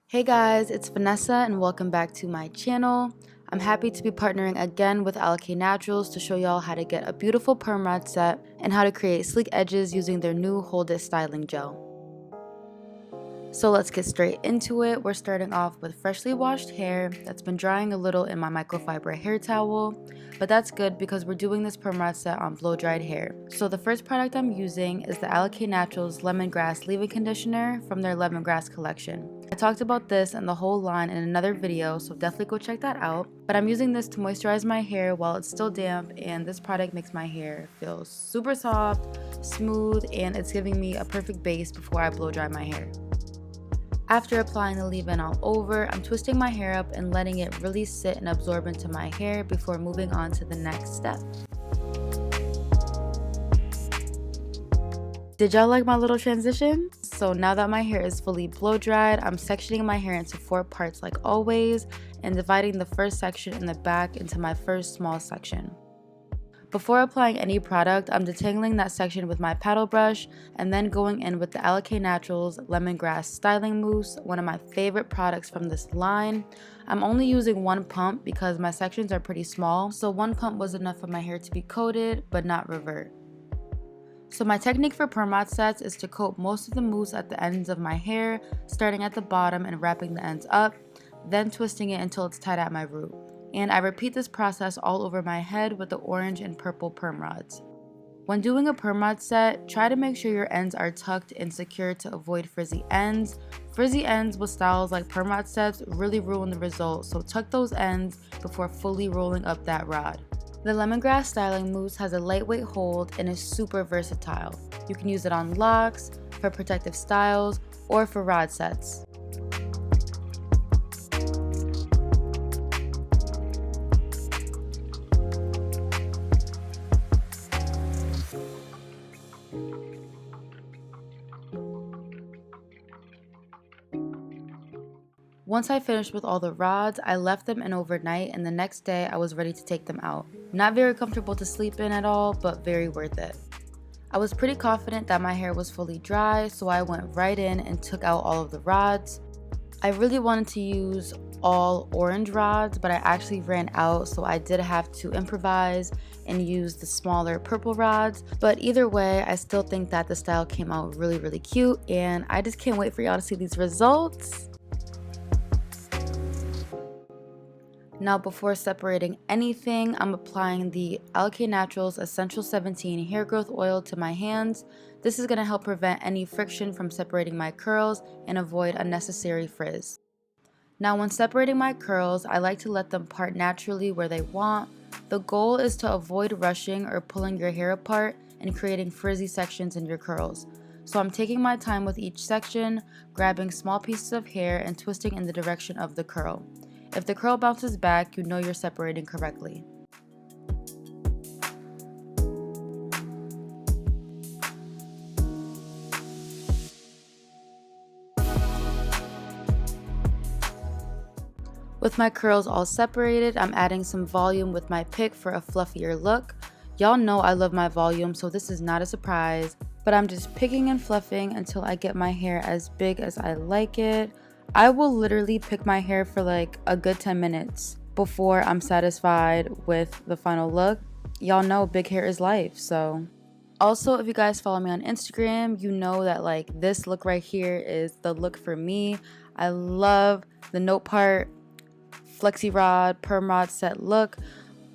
Hey guys, it's Vanessa and welcome back to my channel. I'm happy to be partnering again with Alikay Naturals to show y'all how to get a beautiful perm rod set and how to create sleek edges using their new Hold It styling gel. So let's get straight into it. We're starting off with freshly washed hair that's been drying a little in my microfiber hair towel, but that's good because we're doing this perm rod set on blow dried hair. So the first product I'm using is the Alikay Naturals Lemongrass Leave-In Conditioner from their Lemongrass collection. I talked about this and the whole line in another video, so definitely go check that out. But I'm using this to moisturize my hair while it's still damp, and this product makes my hair feel super soft, smooth, and it's giving me a perfect base before I blow dry my hair. After applying the leave-in all over, I'm twisting my hair up and letting it really sit and absorb into my hair before moving on to the next step. Did y'all like my little transition? So now that my hair is fully blow dried, I'm sectioning my hair into 4 parts like always and dividing the first section in the back into my first small section. Before applying any product, I'm detangling that section with my paddle brush and then going in with the Alikay Naturals Lemongrass Styling Mousse, one of my favorite products from this line. I'm only using 1 pump because my sections are pretty small, so 1 pump was enough for my hair to be coated but not revert. So my technique for perm rod sets is to coat most of the mousse at the ends of my hair, starting at the bottom and wrapping the ends up, then twisting it until it's tied at my root. And I repeat this process all over my head with the orange and purple perm rods. When doing a perm rod set, try to make sure your ends are tucked and secure to avoid frizzy ends. Frizzy ends with styles like perm rod sets really ruin the result, so tuck those ends before fully rolling up that rod. The Lemongrass Styling Mousse has a lightweight hold and is super versatile. You can use it on locks, for protective styles, or for rod sets. Once I finished with all the rods, I left them in overnight and the next day I was ready to take them out. Not very comfortable to sleep in at all, but very worth it. I was pretty confident that my hair was fully dry, so I went right in and took out all of the rods. I really wanted to use all orange rods, but I actually ran out, so I did have to improvise and use the smaller purple rods. But either way, I still think that the style came out really cute, and I just can't wait for y'all to see these results. Now before separating anything, I'm applying the Alikay Naturals Essential 17 Hair Growth Oil to my hands. This is going to help prevent any friction from separating my curls and avoid unnecessary frizz. Now when separating my curls, I like to let them part naturally where they want. The goal is to avoid rushing or pulling your hair apart and creating frizzy sections in your curls. So I'm taking my time with each section, grabbing small pieces of hair and twisting in the direction of the curl. If the curl bounces back, you know you're separating correctly. With my curls all separated, I'm adding some volume with my pick for a fluffier look. Y'all know I love my volume, so this is not a surprise, but I'm just picking and fluffing until I get my hair as big as I like it. I will literally pick my hair for like a good 10 minutes before I'm satisfied with the final look. Y'all know big hair is life, so. Also, if you guys follow me on Instagram, you know that like this look right here is the look for me. I love the note part, flexi rod, perm rod set look,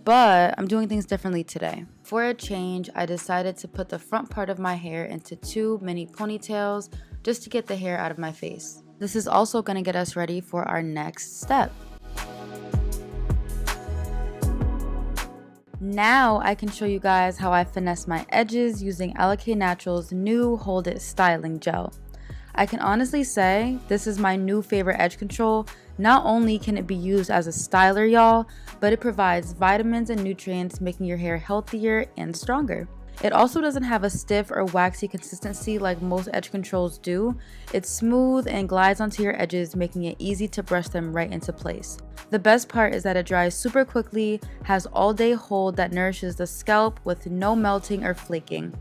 but I'm doing things differently today. For a change, I decided to put the front part of my hair into 2 mini ponytails just to get the hair out of my face. This is also going to get us ready for our next step. Now I can show you guys how I finesse my edges using Alikay Naturals' new Hold It styling gel. I can honestly say this is my new favorite edge control. Not only can it be used as a styler, y'all, but it provides vitamins and nutrients, making your hair healthier and stronger. It also doesn't have a stiff or waxy consistency like most edge controls do. It's smooth and glides onto your edges, making it easy to brush them right into place. The best part is that it dries super quickly, has all day hold that nourishes the scalp with no melting or flaking.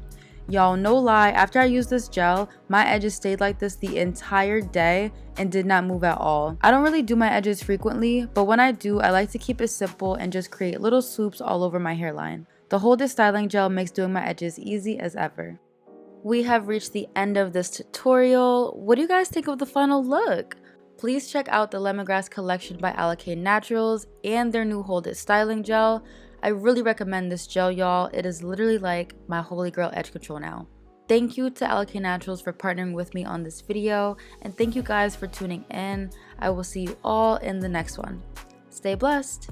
Y'all, no lie, after I used this gel, my edges stayed like this the entire day and did not move at all. I don't really do my edges frequently, but when I do, I like to keep it simple and just create little swoops all over my hairline. The Hold It styling gel makes doing my edges easy as ever. We have reached the end of this tutorial. What do you guys think of the final look? Please check out the Lemongrass collection by Alikay Naturals and their new Hold It styling gel. I really recommend this gel, y'all. It is literally like my holy grail edge control now. Thank you to Alikay Naturals for partnering with me on this video, and thank you guys for tuning in. I will see you all in the next one. Stay blessed.